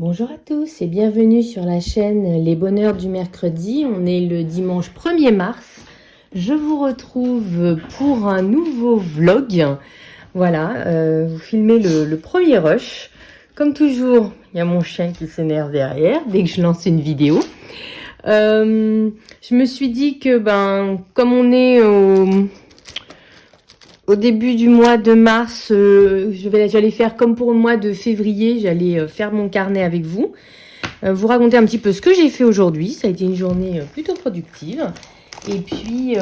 Bonjour à tous et bienvenue sur la chaîne Les Bonheurs du mercredi. On est le dimanche 1er mars. Je vous retrouve pour un nouveau vlog. Voilà, vous filmez le premier rush. Comme toujours, il y a mon chien qui s'énerve derrière dès que je lance une vidéo. Je me suis dit que comme on est au début du mois de mars, j'allais faire comme pour le mois de février, j'allais faire mon carnet avec vous. Vous raconter un petit peu ce que j'ai fait aujourd'hui. Ça a été une journée plutôt productive. Et puis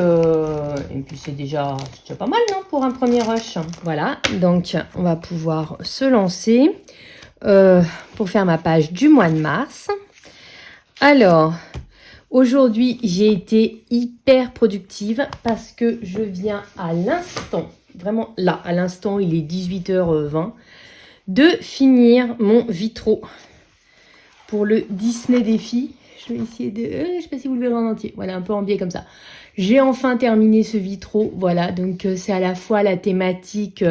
c'est déjà pas mal, non, pour un premier rush. Voilà, donc on va pouvoir se lancer pour faire ma page du mois de mars. Alors, aujourd'hui, j'ai été hyper productive parce que je viens à l'instant, vraiment là, à l'instant, il est 18h20, de finir mon vitro pour le Disney Défi. Je vais essayer de... je sais pas si vous le verrez en entier. Voilà, un peu en biais comme ça. J'ai enfin terminé ce vitro. Voilà, donc c'est à la fois la thématique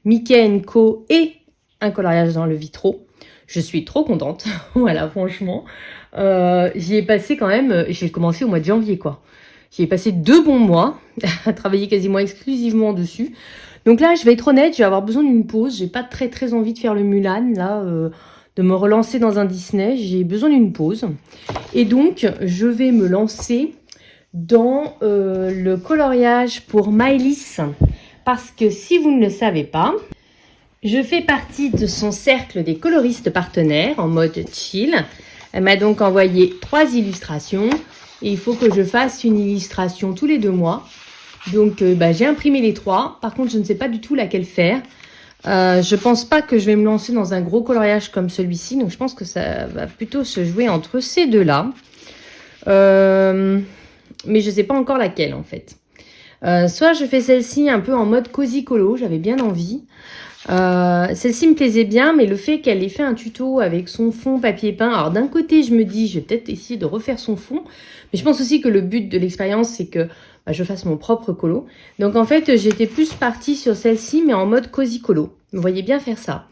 Mickey & Co. et un coloriage dans le vitro. Je suis trop contente. Voilà, franchement. J'y ai passé quand même... J'ai commencé au mois de janvier, quoi. J'y ai passé 2 bons mois à travailler quasiment exclusivement dessus. Donc là, je vais être honnête, je vais avoir besoin d'une pause. J'ai pas très envie de faire le Mulan, là... de me relancer dans un Disney, j'ai besoin d'une pause. Et donc, je vais me lancer dans le coloriage pour Maëlys. Parce que si vous ne le savez pas, je fais partie de son cercle des coloristes partenaires en mode chill. Elle m'a donc envoyé 3 illustrations. Et il faut que je fasse une illustration tous les 2 mois. Donc, j'ai imprimé les 3. Par contre, je ne sais pas du tout laquelle faire. Je pense pas que je vais me lancer dans un gros coloriage comme celui-ci, donc je pense que ça va plutôt se jouer entre ces deux-là. Mais je sais pas encore laquelle en fait. Soit je fais celle-ci un peu en mode cosy colo, j'avais bien envie. Celle-ci me plaisait bien, mais le fait qu'elle ait fait un tuto avec son fond papier peint, alors d'un côté je me dis je vais peut-être essayer de refaire son fond, mais je pense aussi que le but de l'expérience c'est que je fasse mon propre colo. Donc en fait j'étais plus partie sur celle-ci mais en mode cosy colo. Vous voyez bien faire ça.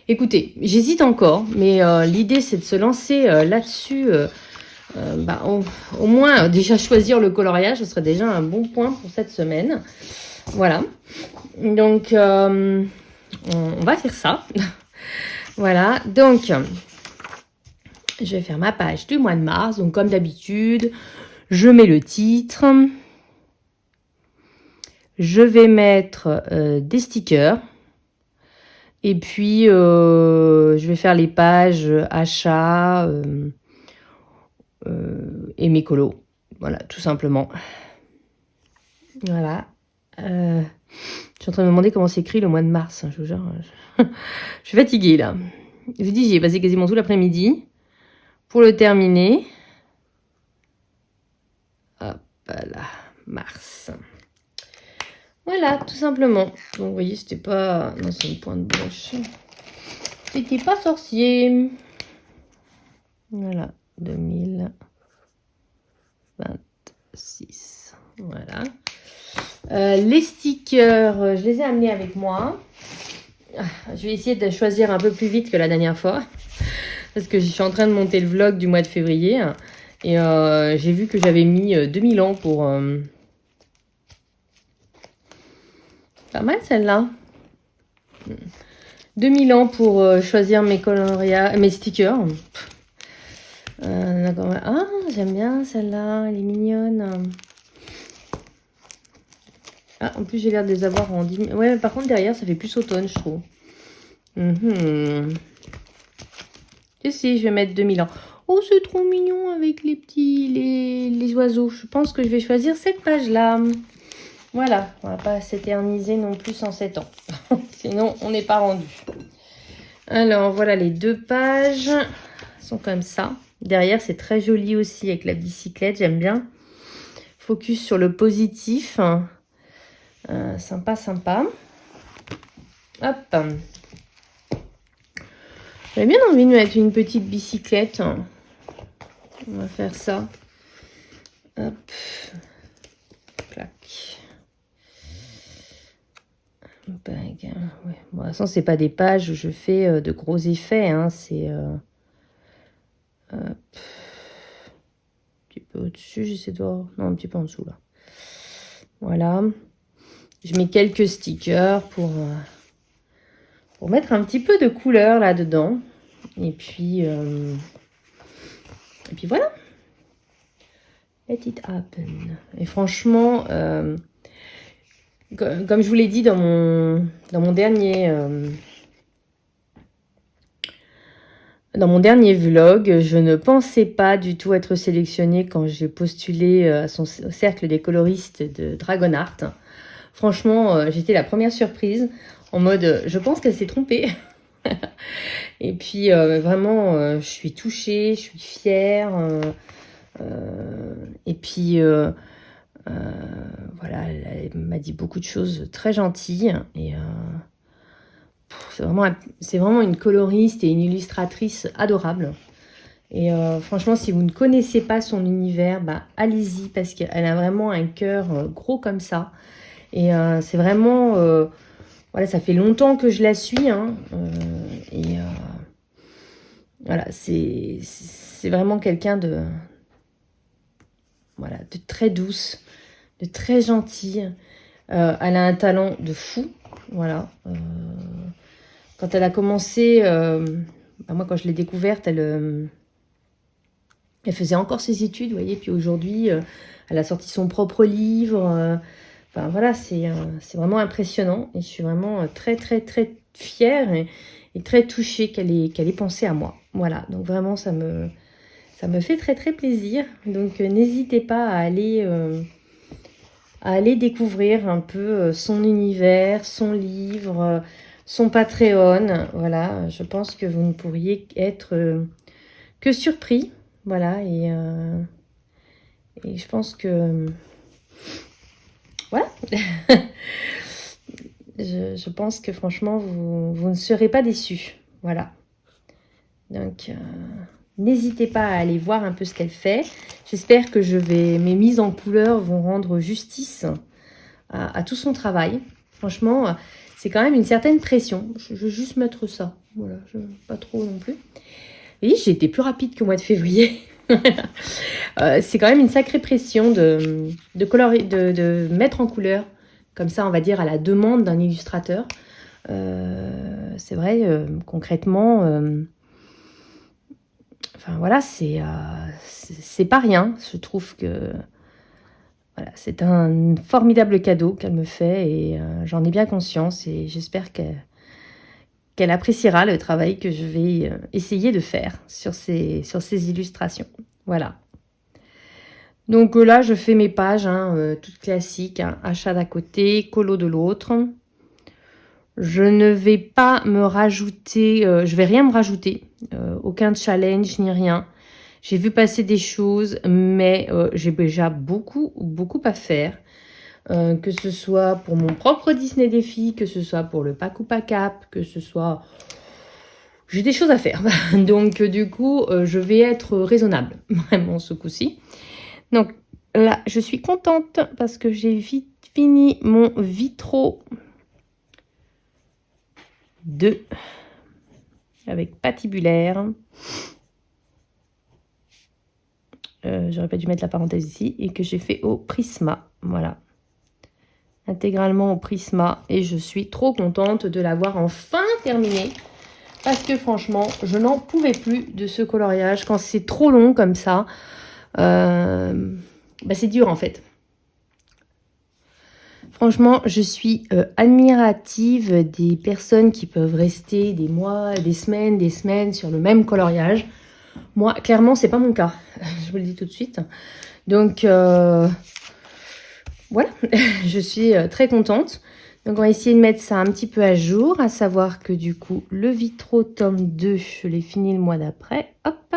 Écoutez, j'hésite encore, mais l'idée c'est de se lancer là-dessus. Au moins déjà choisir le coloriage, ce serait déjà un bon point pour cette semaine. Voilà. Donc on va faire ça. Voilà, donc je vais faire ma page du mois de mars. Donc comme d'habitude, je mets le titre. Je vais mettre des stickers. Et puis, je vais faire les pages achats et mes colos. Voilà, tout simplement. Voilà. Je suis en train de me demander comment s'écrit le mois de mars. Je vous jure, je suis fatiguée là. Je vous dis, j'y ai passé quasiment tout l'après-midi pour le terminer. Hop là, mars. Voilà, tout simplement. Donc, vous voyez, c'était pas... Non, c'est une pointe blanche. C'était pas sorcier. Voilà, 2026. Voilà. Les stickers, je les ai amenés avec moi. Je vais essayer de choisir un peu plus vite que la dernière fois. Parce que je suis en train de monter le vlog du mois de février. Et j'ai vu que j'avais mis 2000 ans pour... Pas mal celle-là. 2000 ans pour choisir mes stickers. Ah, j'aime bien celle-là. Elle est mignonne. Ah, en plus, j'ai l'air de les avoir en 10 000. Ouais, par contre, derrière, ça fait plus automne, je trouve. Si, je vais mettre 2000 ans. Oh, c'est trop mignon avec les petits... les oiseaux. Je pense que je vais choisir cette page-là. Voilà, on va pas s'éterniser non plus en 7 ans. Sinon, on n'est pas rendu. Alors, voilà les 2 pages. Elles sont comme ça. Derrière, c'est très joli aussi avec la bicyclette. J'aime bien. Focus sur le positif. Sympa, sympa. Hop. J'avais bien envie de mettre une petite bicyclette. On va faire ça. Hop. Clac. Ouais. Bon, de toute façon, c'est pas des pages où je fais de gros effets. Hein. C'est Un petit peu au-dessus, j'essaie de voir. Non, un petit peu en dessous, là. Voilà. Je mets quelques stickers pour mettre un petit peu de couleur là-dedans. Et puis voilà. Let it happen. Et franchement, comme je vous l'ai dit dans mon dernier vlog, je ne pensais pas du tout être sélectionnée quand j'ai postulé au cercle des coloristes de Dragon Art. Franchement, j'étais la première surprise, en mode, je pense qu'elle s'est trompée. Et puis, vraiment, je suis touchée, je suis fière. Et puis, voilà, elle m'a dit beaucoup de choses très gentilles. Et c'est vraiment une coloriste et une illustratrice adorable. Et franchement, si vous ne connaissez pas son univers, bah, allez-y, parce qu'elle a vraiment un cœur gros comme ça. Et c'est vraiment... voilà, ça fait longtemps que je la suis. Hein, et voilà, c'est vraiment quelqu'un de... Voilà, de très douce, de très gentille. Elle a un talent de fou. Voilà. Quand elle a commencé... bah, moi, quand je l'ai découverte, elle faisait encore ses études, vous voyez. Puis aujourd'hui, elle a sorti son propre livre. Enfin, voilà, c'est vraiment impressionnant. Et je suis vraiment très, très, très fière et très touchée qu'elle ait pensé à moi. Voilà, donc vraiment, ça me fait très, très plaisir. Donc, n'hésitez pas à aller découvrir un peu son univers, son livre, son Patreon. Voilà, je pense que vous ne pourriez être que surpris. Voilà, et je pense que... Voilà. je pense que franchement, vous ne serez pas déçus. Voilà. Donc, n'hésitez pas à aller voir un peu ce qu'elle fait. J'espère que mes mises en couleur vont rendre justice à tout son travail. Franchement, c'est quand même une certaine pression. Je vais juste mettre ça. Voilà, pas trop non plus. Et j'ai été plus rapide qu'au mois de février. C'est quand même une sacrée pression de mettre en couleur, comme ça, on va dire, à la demande d'un illustrateur. C'est vrai, concrètement, enfin voilà, c'est pas rien. Je trouve que voilà, c'est un formidable cadeau qu'elle me fait et j'en ai bien conscience et j'espère qu'elle appréciera le travail que je vais essayer de faire sur ces illustrations. Voilà. Donc là, je fais mes pages, toutes classiques, hein, achat d'un côté, colo de l'autre. Je ne vais pas me rajouter, je vais rien me rajouter, aucun challenge ni rien. J'ai vu passer des choses, mais j'ai déjà beaucoup, beaucoup à faire. Que ce soit pour mon propre Disney Défi, que ce soit pour le Pack ou Pas Cap, que ce soit... J'ai des choses à faire. Donc du coup, je vais être raisonnable, vraiment, ce coup-ci. Donc là, je suis contente parce que j'ai vite fini mon Vitro 2 avec patibulaire. J'aurais pas dû mettre la parenthèse ici. Et que j'ai fait au Prisma. Voilà. Intégralement au Prisma. Et je suis trop contente de l'avoir enfin terminé. Parce que franchement, je n'en pouvais plus de ce coloriage. Quand c'est trop long comme ça, bah c'est dur en fait. Franchement, je suis admirative des personnes qui peuvent rester des mois, des semaines sur le même coloriage. Moi, clairement, c'est pas mon cas. Je vous le dis tout de suite. Donc, voilà, je suis très contente. Donc, on va essayer de mettre ça un petit peu à jour, à savoir que du coup, le Vitro tome 2, je l'ai fini le mois d'après. Hop.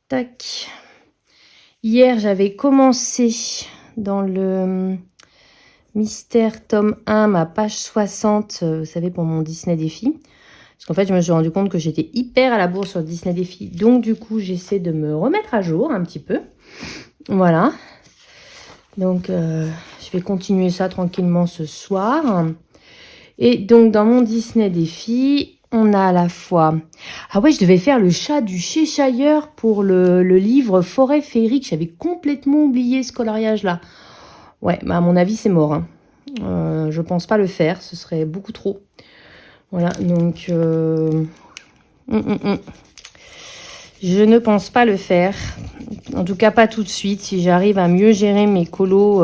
Tac. Hier, j'avais commencé dans le Mystère tome 1, ma page 60, vous savez, pour mon Disney Défi. Parce qu'en fait, je me suis rendu compte que j'étais hyper à la bourre sur Disney Défi. Donc, du coup, j'essaie de me remettre à jour un petit peu. Voilà. Donc, je vais continuer ça tranquillement ce soir. Et donc, dans mon Disney Défi, on a à la fois... Ah ouais, je devais faire le chat du Cheshire pour le livre Forêt féerique. J'avais complètement oublié ce coloriage-là. Ouais, bah à mon avis, c'est mort. Hein. Je pense pas le faire, ce serait beaucoup trop. Voilà, donc... Je ne pense pas le faire. En tout cas, pas tout de suite. Si j'arrive à mieux gérer mes colos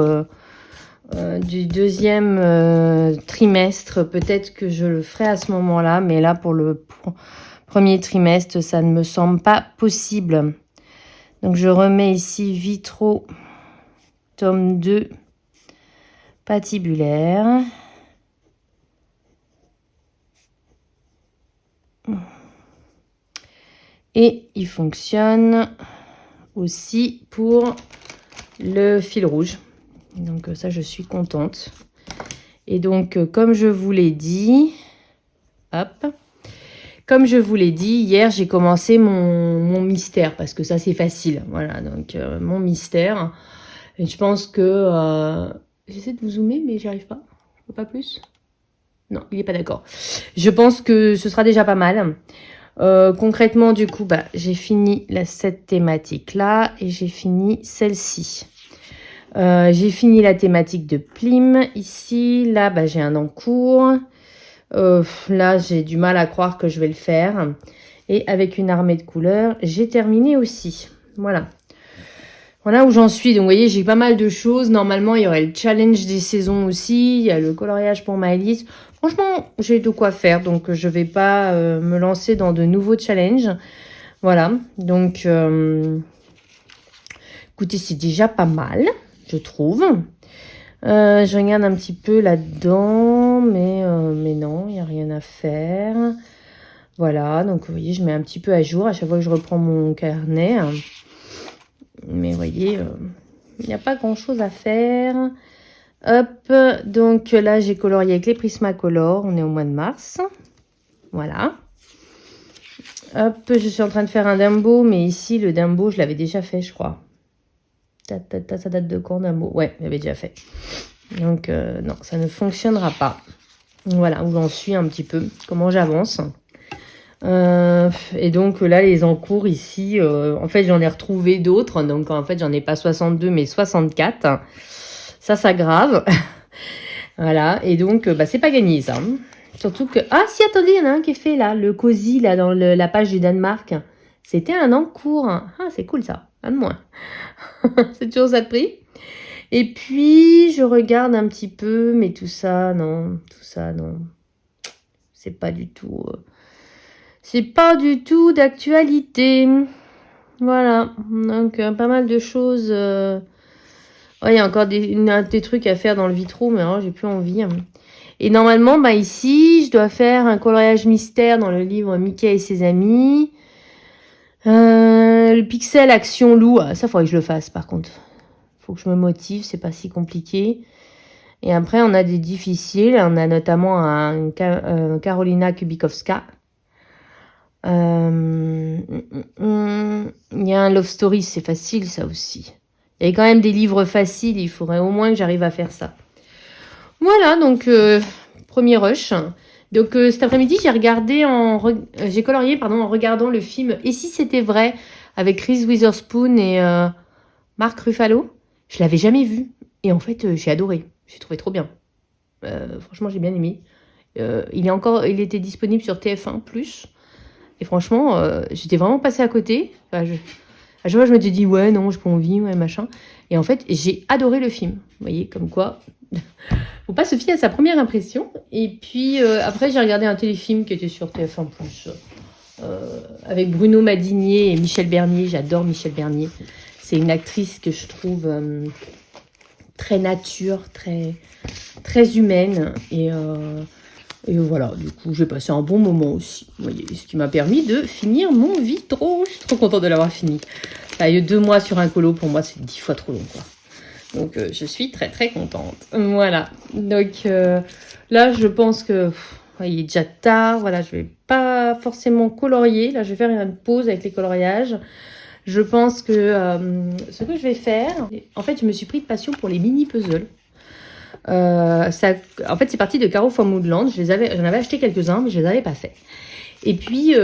du deuxième trimestre, peut-être que je le ferai à ce moment-là. Mais là, pour le premier trimestre, ça ne me semble pas possible. Donc, je remets ici Vitraux, tome 2, patibulaire. Et il fonctionne aussi pour le fil rouge. Donc ça, je suis contente. Et donc, comme je vous l'ai dit, hop, comme je vous l'ai dit, hier, j'ai commencé mon mystère, parce que ça, c'est facile. Voilà, donc mon mystère. Et je pense que... j'essaie de vous zoomer, mais j'y arrive pas. Je peux pas plus. Non, il n'est pas d'accord. Je pense que ce sera déjà pas mal. Concrètement, du coup, bah, j'ai fini cette thématique-là et j'ai fini celle-ci. J'ai fini la thématique de Plim ici. Là, bah, j'ai un encours. Là, j'ai du mal à croire que je vais le faire. Et avec une armée de couleurs, j'ai terminé aussi. Voilà. Voilà où j'en suis. Donc, vous voyez, j'ai pas mal de choses. Normalement, il y aurait le challenge des saisons aussi. Il y a le coloriage pour Maëlys. Franchement, j'ai de quoi faire. Donc, je vais pas me lancer dans de nouveaux challenges. Voilà. Donc, écoutez, c'est déjà pas mal, je trouve. Je regarde un petit peu là-dedans. Mais non, il n'y a rien à faire. Voilà. Donc, vous voyez, je mets un petit peu à jour à chaque fois que je reprends mon carnet. Mais vous voyez, il n'y a pas grand-chose à faire. Hop, donc là, j'ai colorié avec les Prismacolor. On est au mois de mars. Voilà. Hop, je suis en train de faire un Dumbo. Mais ici, le Dumbo, je l'avais déjà fait, je crois. Ça date de quand, Dumbo? Ouais, je l'avais déjà fait. Donc, non, ça ne fonctionnera pas. Voilà, où j'en suis un petit peu. Comment j'avance. Et donc là les encours ici en fait j'en ai retrouvé d'autres, donc en fait j'en ai pas 62 mais 64, ça s'aggrave. Voilà, et donc bah, c'est pas gagné ça, surtout que si, attendez, il y en a un qui est fait là, le cosy là dans la page du Danemark, c'était un encours. C'est cool ça, un de moins. C'est toujours ça de prix. Et puis je regarde un petit peu, mais tout ça non, c'est pas du tout c'est pas du tout d'actualité. Voilà. Donc, pas mal de choses. Ouais, il y a encore des trucs à faire dans le Vitraux, mais j'ai plus envie. Et normalement, bah, ici, je dois faire un coloriage mystère dans le livre Mickey et ses amis. Le pixel action loup, ça, faudrait que je le fasse, par contre. Faut que je me motive, c'est pas si compliqué. Et après, on a des difficiles. On a notamment un Karolina Kubikowska. Il y a un Love Story, c'est facile ça aussi. Il y a quand même des livres faciles, il faudrait au moins que j'arrive à faire ça. Voilà, donc premier rush. Donc cet après-midi, j'ai colorié en regardant le film Et si c'était vrai avec Reese Witherspoon et Mark Ruffalo. Je l'avais jamais vu et en fait j'ai adoré. J'ai trouvé trop bien. Franchement, j'ai bien aimé. Il était disponible sur TF1+. Et franchement, j'étais vraiment passée à côté. À chaque fois, je me suis dit, ouais, non, j'ai pas envie, ouais, machin. Et en fait, j'ai adoré le film. Vous voyez, comme quoi, faut pas se fier à sa première impression. Et puis, après, j'ai regardé un téléfilm qui était sur TF1+, avec Bruno Madinier et Michel Bernier. J'adore Michel Bernier. C'est une actrice que je trouve très nature, très, très humaine. Et voilà, du coup, j'ai passé un bon moment aussi. Vous voyez, ce qui m'a permis de finir mon Vitraux. Je suis trop contente de l'avoir fini. Ça, 2 mois sur un colo, pour moi, c'est 10 fois trop long, quoi. Donc, je suis très, très contente. Voilà. Donc, là, je pense que... il est déjà tard. Voilà, je vais pas forcément colorier. Là, je vais faire une pause avec les coloriages. Je pense que ce que je vais faire... En fait, je me suis pris de passion pour les mini-puzzles. En fait, c'est parti de Caro from Woodland. J'en avais acheté quelques-uns, mais je les avais pas fait. Et puis,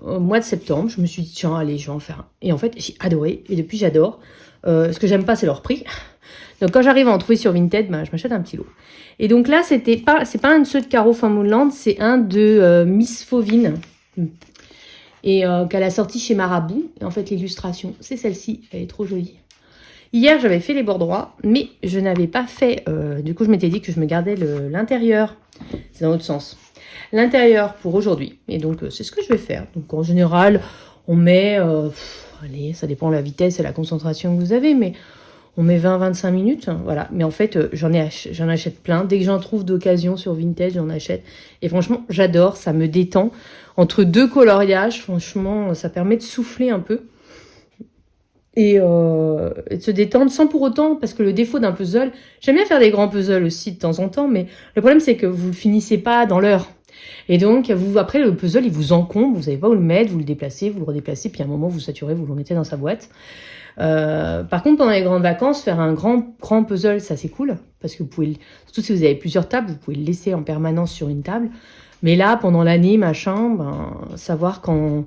au mois de septembre, je me suis dit, tiens, allez, je vais en faire un. Et en fait, j'ai adoré. Et depuis, j'adore. Ce que j'aime pas, c'est leur prix. Donc, quand j'arrive à en trouver sur Vinted, je m'achète un petit lot. Et donc là, c'est pas un de ceux de Caro Moonland, c'est un de Miss Fauvine. Et qu'elle a sorti chez Marabout. Et en fait, l'illustration, c'est celle-ci. Elle est trop jolie. Hier, j'avais fait les bords droits, mais je n'avais pas fait... du coup, je m'étais dit que je me gardais l'intérieur. C'est dans l'autre sens. L'intérieur pour aujourd'hui. Et donc, c'est ce que je vais faire. Donc, en général, on met... allez, ça dépend de la vitesse et la concentration que vous avez, mais on met 20-25 minutes. Hein, voilà. Mais en fait, j'en achète plein. Dès que j'en trouve d'occasion sur Vinted, j'en achète. Et franchement, j'adore. Ça me détend. Entre deux coloriages, franchement, ça permet de souffler un peu. Et de se détendre sans pour autant, parce que le défaut d'un puzzle, j'aime bien faire des grands puzzles aussi de temps en temps, mais le problème c'est que vous ne finissez pas dans l'heure. Et donc, après le puzzle, il vous encombre, vous savez pas où le mettre, vous le déplacez, vous le redéplacez, puis à un moment vous saturez, vous le remettez dans sa boîte. Par contre, pendant les grandes vacances, faire un grand puzzle, ça c'est cool, parce que vous pouvez, surtout si vous avez plusieurs tables, vous pouvez le laisser en permanence sur une table. Mais là, pendant l'année, savoir quand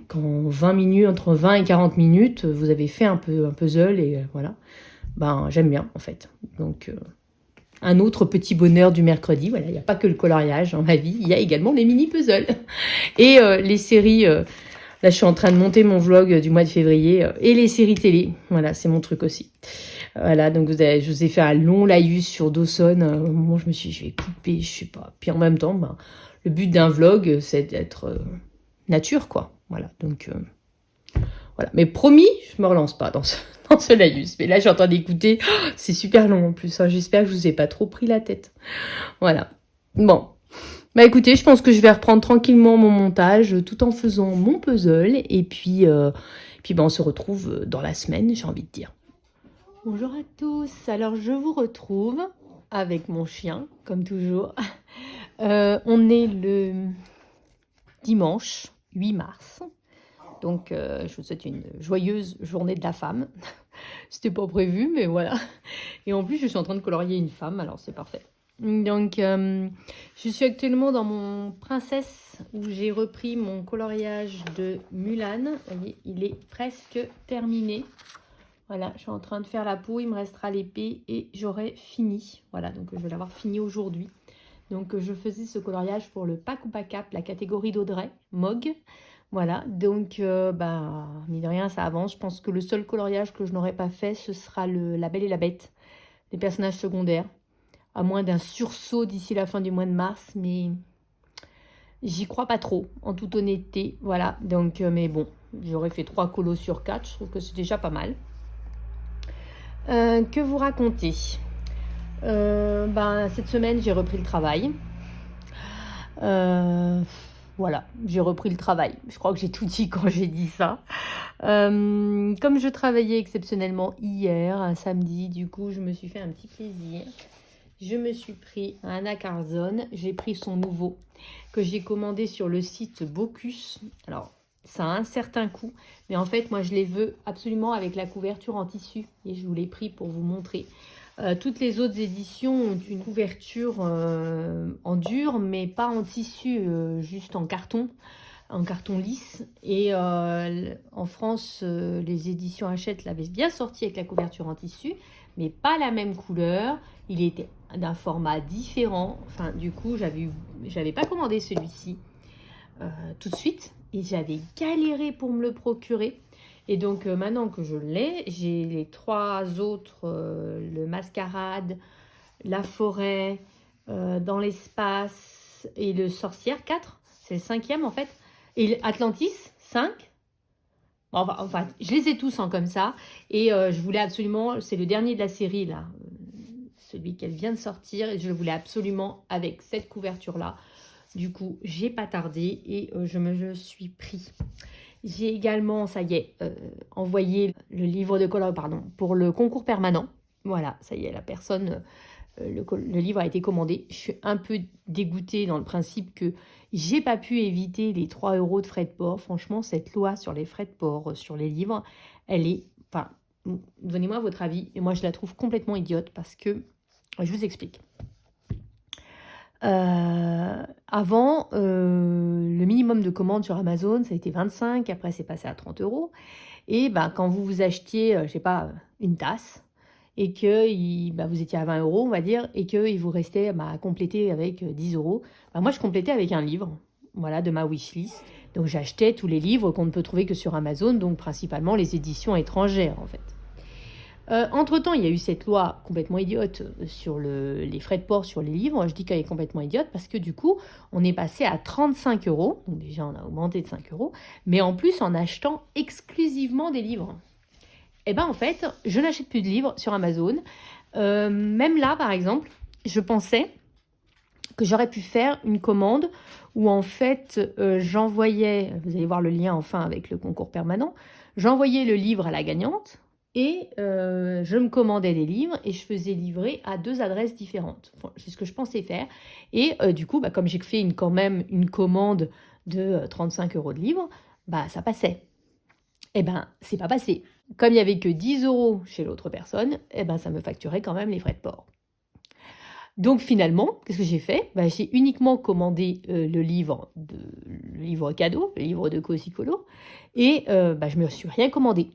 20 minutes, entre 20 et 40 minutes, vous avez fait un puzzle et voilà, j'aime bien en fait. Donc, un autre petit bonheur du mercredi, voilà, il n'y a pas que le coloriage dans ma vie, il y a également les mini-puzzles. Et les séries, là je suis en train de monter mon vlog du mois de février, et les séries télé, voilà, c'est mon truc aussi. Voilà, donc je vous ai fait un long laïus sur Dawson, au moment où je me suis dit, je vais couper, je sais pas. Puis en même temps, le but d'un vlog, c'est d'être nature, quoi. Voilà, donc voilà. Mais promis, je me relance pas dans ce laïus. Mais là, j'ai en train d'écouter. Oh, c'est super long en plus. Hein. J'espère que je vous ai pas trop pris la tête. Voilà. Bon. Écoutez, je pense que je vais reprendre tranquillement mon montage tout en faisant mon puzzle. Et puis on se retrouve dans la semaine, j'ai envie de dire. Bonjour à tous. Alors, je vous retrouve avec mon chien, comme toujours. On est le dimanche 8 mars. Donc, je vous souhaite une joyeuse journée de la femme. C'était pas prévu, mais voilà. Et en plus, je suis en train de colorier une femme, alors c'est parfait. Donc, je suis actuellement dans mon princesse, où j'ai repris mon coloriage de Mulan. Vous voyez, il est presque terminé. Voilà, je suis en train de faire la peau, il me restera l'épée et j'aurai fini. Voilà, donc je vais l'avoir fini aujourd'hui. Donc, je faisais ce coloriage pour le Pack ou Pack Up, la catégorie d'Audrey, Mog. Voilà, donc, mine de rien, ça avance. Je pense que le seul coloriage que je n'aurais pas fait, ce sera La Belle et la Bête, les personnages secondaires. À moins d'un sursaut d'ici la fin du mois de mars, mais j'y crois pas trop, en toute honnêteté. Voilà, donc, mais bon, j'aurais fait 3 colos sur 4, je trouve que c'est déjà pas mal. Que vous raconter cette semaine, j'ai repris le travail. Voilà, j'ai repris le travail. Je crois que j'ai tout dit quand j'ai dit ça. Comme je travaillais exceptionnellement hier, un samedi, du coup, je me suis fait un petit plaisir. Je me suis pris un Acarzone. J'ai pris son nouveau que j'ai commandé sur le site Bocuse. Alors, ça a un certain coût, mais en fait, moi, je les veux absolument avec la couverture en tissu. Et je vous l'ai pris pour vous montrer. Toutes les autres éditions ont une couverture en dur, mais pas en tissu, juste en carton lisse. Et en France, les éditions Hachette l'avaient bien sorti avec la couverture en tissu, mais pas la même couleur. Il était d'un format différent. Enfin, du coup, j'avais pas commandé celui-ci tout de suite et j'avais galéré pour me le procurer. Et donc, maintenant que je l'ai, j'ai les 3 autres, le Mascarade, la Forêt, Dans l'espace et le Sorcière, 4. C'est le 5e en fait. Et Atlantis, 5. Enfin, je les ai tous comme ça. Et je voulais absolument, c'est le dernier de la série là, celui qu'elle vient de sortir. Et je le voulais absolument avec cette couverture-là. Du coup, j'ai pas tardé et je me suis pris. J'ai également, ça y est, envoyé le livre de couleur, pour le concours permanent. Voilà, ça y est, la personne, le livre a été commandé. Je suis un peu dégoûtée dans le principe que j'ai pas pu éviter les 3 € de frais de port. Franchement, cette loi sur les frais de port sur les livres, elle est... Enfin, donnez-moi votre avis. Et moi, je la trouve complètement idiote parce que... Je vous explique. Avant, le minimum de commandes sur Amazon, ça a été 25, après c'est passé à 30 euros. Et bah, quand vous vous achetiez, je sais pas, une tasse, et que vous étiez à 20 euros, on va dire, et qu'il vous restait à compléter avec 10 euros, bah, moi je complétais avec un livre, voilà, de ma wishlist. Donc j'achetais tous les livres qu'on ne peut trouver que sur Amazon, donc principalement les éditions étrangères en fait. Entre-temps, il y a eu cette loi complètement idiote sur les frais de port sur les livres. Je dis qu'elle est complètement idiote parce que du coup, on est passé à 35 euros. Donc déjà, on a augmenté de 5 euros. Mais en plus, en achetant exclusivement des livres. Et ben en fait, je n'achète plus de livres sur Amazon. Même là, par exemple, je pensais que j'aurais pu faire une commande où en fait, j'envoyais, vous allez voir le lien enfin avec le concours permanent, j'envoyais le livre à la gagnante. Et je me commandais des livres et je faisais livrer à 2 adresses différentes. Enfin, c'est ce que je pensais faire. Et du coup, comme j'ai fait quand même une commande de 35 euros de livres, ça passait. Eh ben, c'est pas passé. Comme il n'y avait que 10 euros chez l'autre personne, eh ben, ça me facturait quand même les frais de port. Donc finalement, qu'est-ce que j'ai fait? J'ai uniquement commandé le livre cadeau, le livre de Cosicolo, et je me suis rien commandé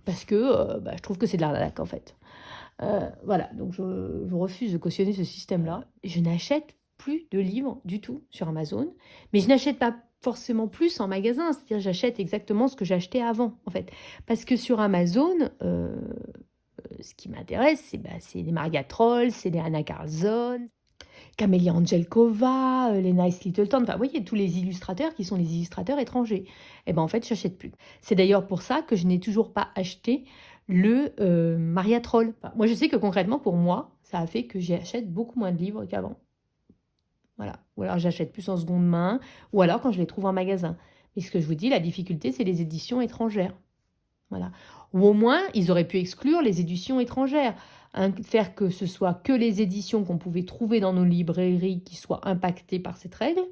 parce que je trouve que c'est de l'arnaque en fait. Voilà, donc je refuse de cautionner ce système-là. Je n'achète plus de livres du tout sur Amazon, mais je n'achète pas forcément plus en magasin, c'est-à-dire j'achète exactement ce que j'achetais avant en fait. Parce que sur Amazon, ce qui m'intéresse, c'est les Marga Troll, c'est les Anna Carlson, Camélia Angelkova, les Nice Littleton, enfin, vous voyez, tous les illustrateurs qui sont les illustrateurs étrangers. Et ben en fait, j'achète plus. C'est d'ailleurs pour ça que je n'ai toujours pas acheté le Maria Troll. Enfin, moi, je sais que concrètement, pour moi, ça a fait que j'achète beaucoup moins de livres qu'avant. Voilà. Ou alors j'achète plus en seconde main, ou alors quand je les trouve en magasin. Mais ce que je vous dis, la difficulté, c'est les éditions étrangères. Voilà. Ou au moins, ils auraient pu exclure les éditions étrangères. Faire que ce soit que les éditions qu'on pouvait trouver dans nos librairies qui soient impactées par cette règle.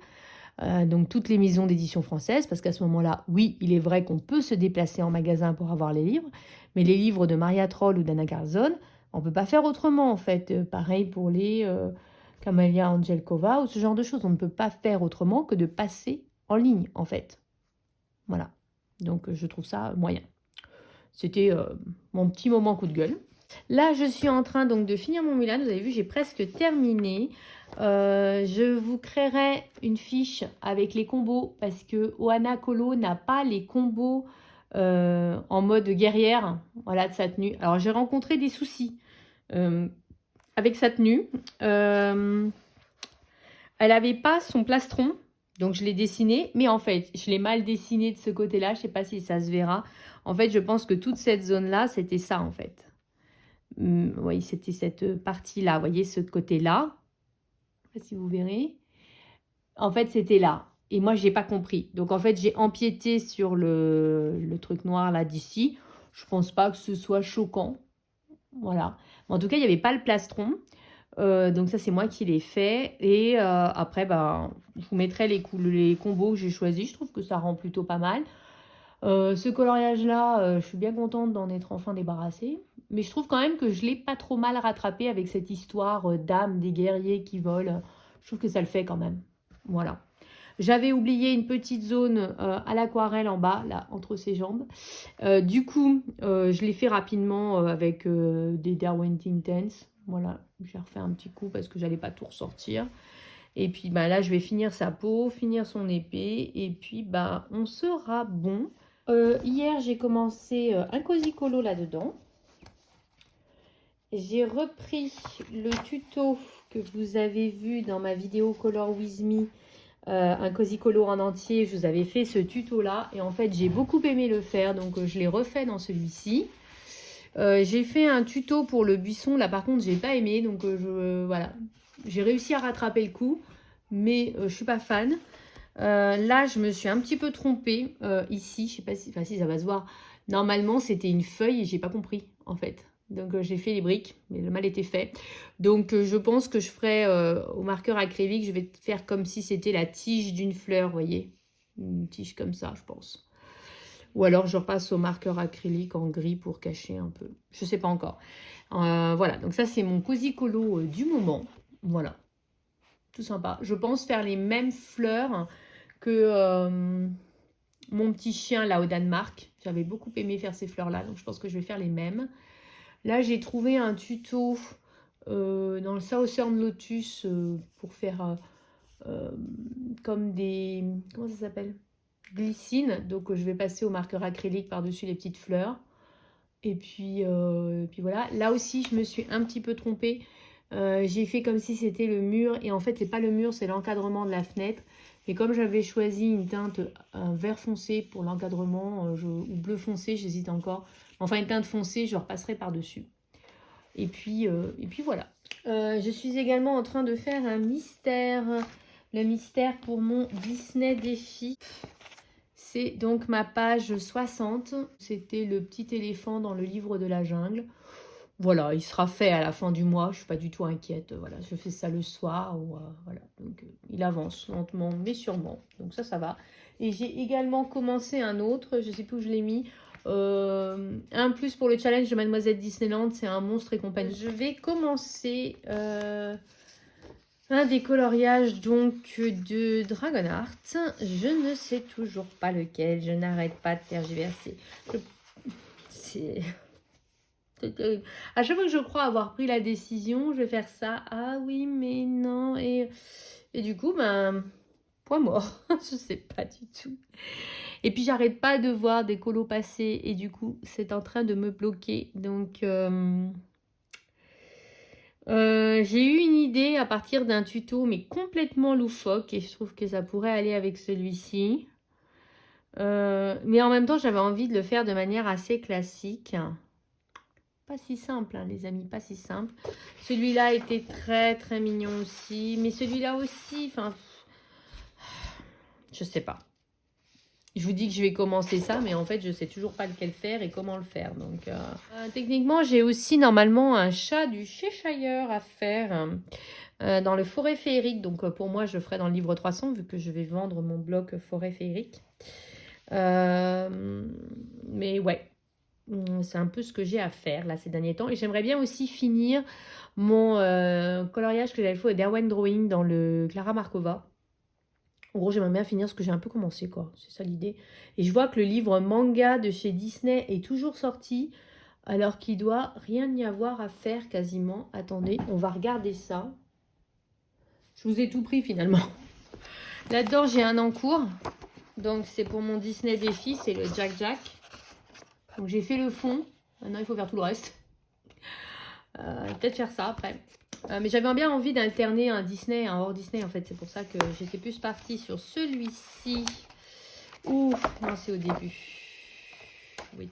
Donc toutes les maisons d'édition françaises, parce qu'à ce moment-là, oui, il est vrai qu'on peut se déplacer en magasin pour avoir les livres, mais les livres de Maria Troll ou d'Anna Carlson, on ne peut pas faire autrement en fait. Pareil pour les Camélia Angelkova ou ce genre de choses. On ne peut pas faire autrement que de passer en ligne en fait. Voilà. Donc je trouve ça moyen. C'était mon petit moment coup de gueule. Là, je suis en train donc de finir mon Mulan. Vous avez vu, j'ai presque terminé. Je vous créerai une fiche avec les combos parce que Ohana Kolo n'a pas les combos en mode guerrière, voilà, de sa tenue. Alors, j'ai rencontré des soucis avec sa tenue. Elle n'avait pas son plastron. Donc, je l'ai dessiné. Mais en fait, je l'ai mal dessiné de ce côté-là. Je ne sais pas si ça se verra. En fait, je pense que toute cette zone-là, c'était ça, en fait. Oui, c'était cette partie-là. Vous voyez, ce côté-là. Je ne sais pas si vous verrez. En fait, c'était là. Et moi, je n'ai pas compris. Donc, en fait, j'ai empiété sur le truc noir, là, d'ici. Je pense pas que ce soit choquant. Voilà. Mais en tout cas, il n'y avait pas le plastron. Donc ça, c'est moi qui l'ai fait. Et après, je vous mettrai les combos que j'ai choisis. Je trouve que ça rend plutôt pas mal. Ce coloriage-là, je suis bien contente d'en être enfin débarrassée. Mais je trouve quand même que je l'ai pas trop mal rattrapé avec cette histoire d'âme des guerriers qui volent. Je trouve que ça le fait quand même. Voilà. J'avais oublié une petite zone à l'aquarelle en bas, là, entre ses jambes. Du coup, je l'ai fait rapidement avec des Derwent Intense. Voilà, j'ai refait un petit coup parce que j'allais pas tout ressortir. Et puis là, je vais finir sa peau, finir son épée. Et puis, on sera bon. Hier, j'ai commencé un Cosicolo là-dedans. J'ai repris le tuto que vous avez vu dans ma vidéo Color With Me, un Cosicolo en entier. Je vous avais fait ce tuto-là et en fait, j'ai beaucoup aimé le faire, donc je l'ai refait dans celui-ci. J'ai fait un tuto pour le buisson. Là, par contre, j'ai pas aimé, donc voilà. J'ai réussi à rattraper le coup, mais je suis pas fan. Là, je me suis un petit peu trompée ici. Je sais pas si, enfin, si ça va se voir. Normalement, c'était une feuille et j'ai pas compris en fait. Donc, j'ai fait les briques, mais le mal était fait. Donc, je pense que je ferai au marqueur acrylique, je vais faire comme si c'était la tige d'une fleur, vous voyez. Une tige comme ça, je pense. Ou alors, je repasse au marqueur acrylique en gris pour cacher un peu. Je sais pas encore. Voilà, donc ça, c'est mon Cosicolo du moment. Voilà. tout sympa. Je pense faire les mêmes fleurs que mon petit chien là au Danemark. J'avais beaucoup aimé faire ces fleurs-là, donc je pense que je vais faire les mêmes. Là, j'ai trouvé un tuto dans le Southern Lotus pour faire comme des... Comment ça s'appelle? Glycine. Donc, je vais passer au marqueur acrylique par-dessus les petites fleurs. Et puis voilà. Là aussi, je me suis un petit peu trompée. J'ai fait comme si c'était le mur. Et en fait, c'est pas le mur, c'est l'encadrement de la fenêtre. Et comme j'avais choisi une teinte vert foncé pour l'encadrement, ou bleu foncé, j'hésite encore. Enfin, une teinte foncée, je repasserai par-dessus. Et puis voilà. Je suis également en train de faire un mystère. Le mystère pour mon Disney défi. C'est donc ma page 60. C'était le petit éléphant dans le livre de la jungle. Voilà, il sera fait à la fin du mois. Je ne suis pas du tout inquiète. Voilà, je fais ça le soir. Voilà. Donc, il avance lentement, mais sûrement. Donc ça va. Et j'ai également commencé un autre. Je ne sais plus où je l'ai mis. Un plus pour le challenge de Mademoiselle Disneyland. C'est un monstre et compagnie. Je vais commencer un décoloriage donc de Dragonheart. Je ne sais toujours pas lequel. Je n'arrête pas de tergiverser. C'est terrible. À chaque fois que je crois avoir pris la décision, je vais faire ça. Ah oui, mais non. Et du coup, point mort. Je sais pas du tout. Et puis, j'arrête pas de voir des colos passer. Et du coup, c'est en train de me bloquer. Donc, j'ai eu une idée à partir d'un tuto, mais complètement loufoque. Et je trouve que ça pourrait aller avec celui-ci. Mais en même temps, j'avais envie de le faire de manière assez classique. Pas si simple, hein, les amis, pas si simple. Celui-là était très, très mignon aussi. Mais celui-là aussi, enfin... Je sais pas. Je vous dis que je vais commencer ça, mais en fait, je sais toujours pas lequel faire et comment le faire. Donc, techniquement, j'ai aussi normalement un chat du Cheshire à faire dans le forêt féerique. Donc, pour moi, je le ferai dans le livre 300, vu que je vais vendre mon bloc forêt féerique. Mais ouais, c'est un peu ce que j'ai à faire là ces derniers temps. Et j'aimerais bien aussi finir mon coloriage que j'avais fait au Derwent Drawing dans le Clara Markova. En gros, j'aimerais bien finir ce que j'ai un peu commencé, quoi. C'est ça l'idée. Et je vois que le livre manga de chez Disney est toujours sorti, alors qu'il doit rien y avoir à faire quasiment. Attendez, on va regarder ça. Je vous ai tout pris finalement. Là-dedans, j'ai un encours. Donc, c'est pour mon Disney défi, c'est le Jack Jack. Donc, j'ai fait le fond. Maintenant, il faut faire tout le reste. Peut-être faire ça après. Mais j'avais bien envie d'alterner un Disney et un hors Disney, en fait. C'est pour ça que j'étais plus partie sur celui-ci. Ouh, non, c'est au début. Oui.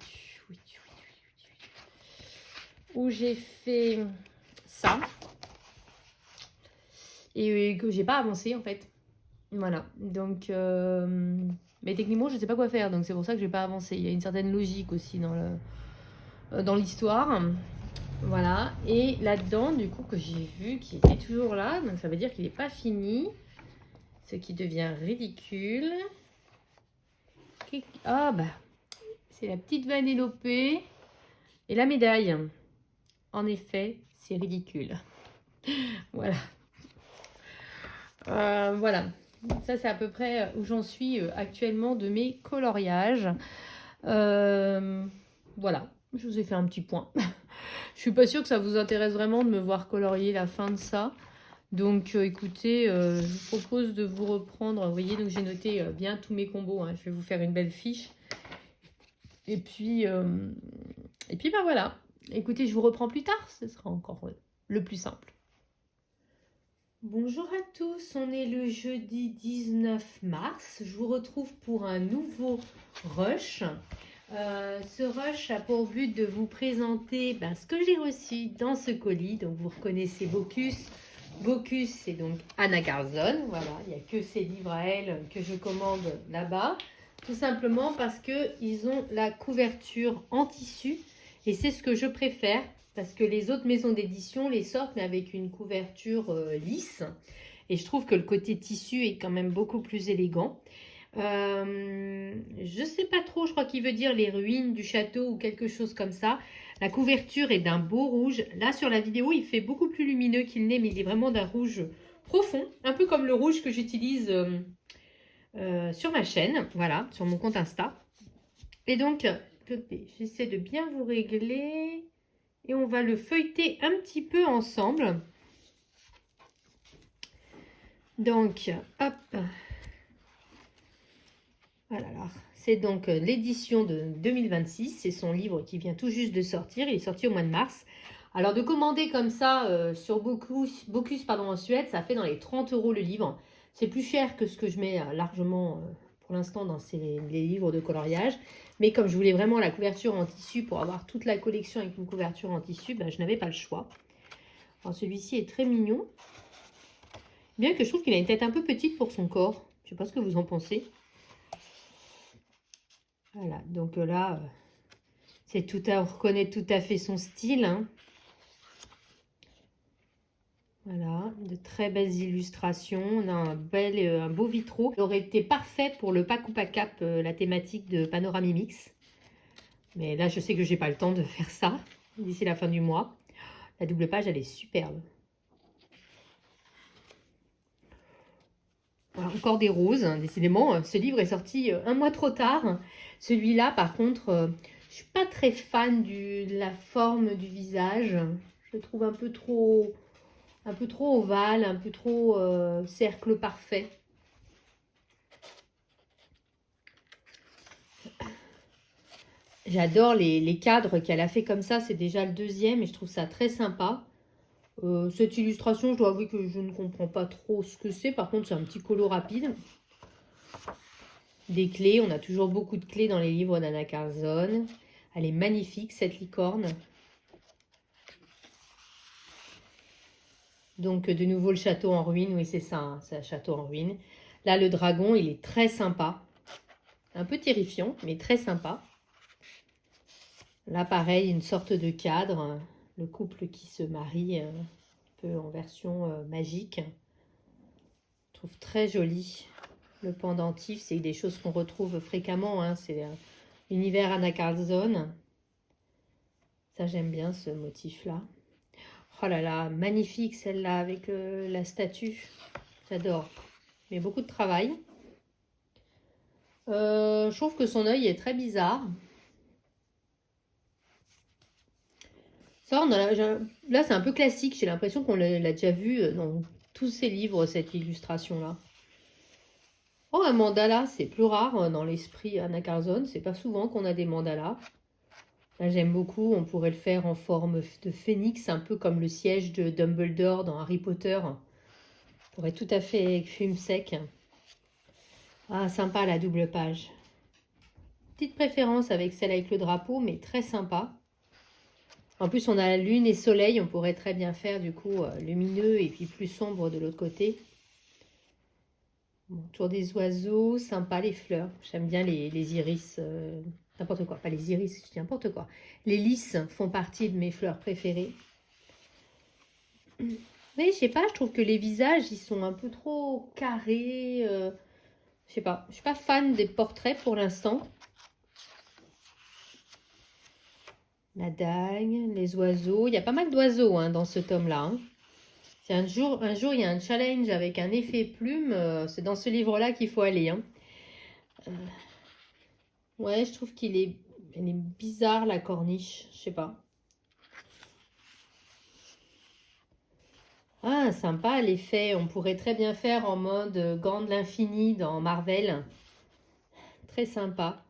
Où j'ai fait ça. Et que j'ai pas avancé, en fait. Voilà. Donc, mais techniquement, je ne sais pas quoi faire. Donc, c'est pour ça que je n'ai pas avancé. Il y a une certaine logique aussi dans l'histoire. Voilà. Et là-dedans, du coup, que j'ai vu qu'il était toujours là. Donc, ça veut dire qu'il n'est pas fini. Ce qui devient ridicule. Ah, bah, c'est la petite Vanellope et la médaille. En effet, c'est ridicule. Voilà. Voilà. Ça, c'est à peu près où j'en suis actuellement de mes coloriages. Voilà. Je vous ai fait un petit point. Je suis pas sûre que ça vous intéresse vraiment de me voir colorier la fin de ça. Donc, écoutez, je vous propose de vous reprendre. Vous voyez, donc j'ai noté bien tous mes combos. Hein. Je vais vous faire une belle fiche. Et puis ben voilà. Écoutez, je vous reprends plus tard. Ce sera encore le plus simple. Bonjour à tous, on est le jeudi 19 mars. Je vous retrouve pour un nouveau rush. Ce rush a pour but de vous présenter ce que j'ai reçu dans ce colis. Donc vous reconnaissez Bocuse. Bocuse, c'est donc Anna Garzon. Voilà, il n'y a que ses livres à elle que je commande là-bas. Tout simplement parce qu'ils ont la couverture en tissu. Et c'est ce que je préfère. Parce que les autres maisons d'édition les sortent, mais avec une couverture lisse. Et je trouve que le côté tissu est quand même beaucoup plus élégant. Je sais pas trop, je crois qu'il veut dire les ruines du château ou quelque chose comme ça. La couverture est d'un beau rouge. Là, sur la vidéo, il fait beaucoup plus lumineux qu'il n'est, mais il est vraiment d'un rouge profond, un peu comme le rouge que j'utilise sur ma chaîne, voilà, sur mon compte Insta. Et donc, j'essaie de bien vous régler et on va le feuilleter un petit peu ensemble. Donc, hop. Voilà, c'est donc l'édition de 2026. C'est son livre qui vient tout juste de sortir. Il est sorti au mois de mars. Alors, de commander comme ça sur Bocuse en Suède, ça fait dans les 30 € le livre. C'est plus cher que ce que je mets largement pour l'instant dans les livres de coloriage. Mais comme je voulais vraiment la couverture en tissu pour avoir toute la collection avec une couverture en tissu, ben, je n'avais pas le choix. Alors, celui-ci est très mignon. Bien que je trouve qu'il a une tête un peu petite pour son corps. Je ne sais pas ce que vous en pensez. Voilà, donc là, c'est tout à, on reconnaît tout à fait son style. Hein. Voilà, de très belles illustrations. On a un beau vitraux. Il aurait été parfait pour le pack ou pack cap, la thématique de Panoramimix. Mais là, je sais que j'ai pas le temps de faire ça d'ici la fin du mois. La double page, elle est superbe. Voilà, encore des roses, hein, décidément. Ce livre est sorti un mois trop tard. Celui-là, par contre, je suis pas très fan de la forme du visage. Je le trouve un peu trop ovale, un peu trop cercle parfait. J'adore les cadres qu'elle a fait comme ça. C'est déjà le deuxième et je trouve ça très sympa. Cette illustration, je dois avouer que je ne comprends pas trop ce que c'est. Par contre, c'est un petit colo rapide. Des clés, on a toujours beaucoup de clés dans les livres d'Anna Carlzon. Elle est magnifique, cette licorne. Donc, de nouveau, le château en ruine. Oui, c'est ça, hein, c'est un château en ruine. Là, le dragon, il est très sympa. Un peu terrifiant, mais très sympa. Là, pareil, une sorte de cadre. Le couple qui se marie, un peu en version magique. Je trouve très joli. Le pendentif, c'est des choses qu'on retrouve fréquemment. Hein. C'est l'univers Anna Carlzon. Ça, j'aime bien ce motif-là. Oh là là, magnifique celle-là avec la statue. J'adore. Mais beaucoup de travail. Je trouve que son œil est très bizarre. Ça, là, c'est un peu classique. J'ai l'impression qu'on l'a déjà vu dans tous ses livres, cette illustration-là. Oh, un mandala, c'est plus rare dans l'esprit Anna Carlzon. C'est pas souvent qu'on a des mandalas. Là, j'aime beaucoup. On pourrait le faire en forme de phénix, un peu comme le siège de Dumbledore dans Harry Potter. On pourrait tout à fait fume sec. Ah, sympa la double page. Petite préférence avec celle avec le drapeau, mais très sympa. En plus, on a la lune et soleil. On pourrait très bien faire du coup lumineux et puis plus sombre de l'autre côté. Bon, autour des oiseaux, sympa les fleurs. J'aime bien les iris, n'importe quoi. Pas les iris, je dis n'importe quoi. Les lys font partie de mes fleurs préférées. Mais je sais pas, je trouve que les visages, ils sont un peu trop carrés. Je sais pas, je suis pas fan des portraits pour l'instant. La dague, les oiseaux. Il y a pas mal d'oiseaux hein, dans ce tome-là. Hein. Un jour, il y a un challenge avec un effet plume. C'est dans ce livre-là qu'il faut aller. Hein. Ouais, je trouve elle est bizarre, la corniche. Je sais pas. Ah, sympa l'effet. On pourrait très bien faire en mode gant de l'infini dans Marvel. Très sympa.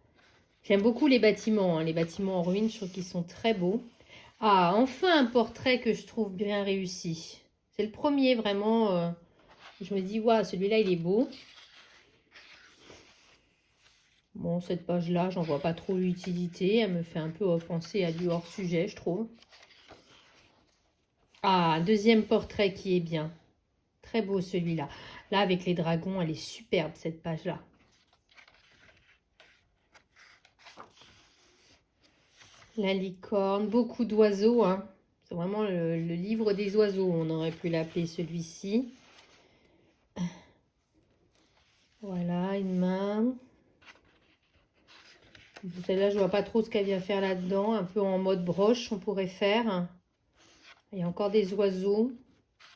J'aime beaucoup les bâtiments. Hein. Les bâtiments en ruine, je trouve qu'ils sont très beaux. Ah, enfin un portrait que je trouve bien réussi. C'est le premier vraiment. Je me dis, waouh, celui-là, il est beau. Bon, cette page-là, j'en vois pas trop l'utilité. Elle me fait un peu penser à du hors-sujet, je trouve. Ah, deuxième portrait qui est bien. Très beau celui-là. Là, avec les dragons, elle est superbe, cette page-là. La licorne, beaucoup d'oiseaux. Hein. C'est vraiment le livre des oiseaux, on aurait pu l'appeler celui-ci. Voilà, une main. Celle-là, je vois pas trop ce qu'elle vient faire là-dedans. Un peu en mode broche, on pourrait faire. Il y a encore des oiseaux.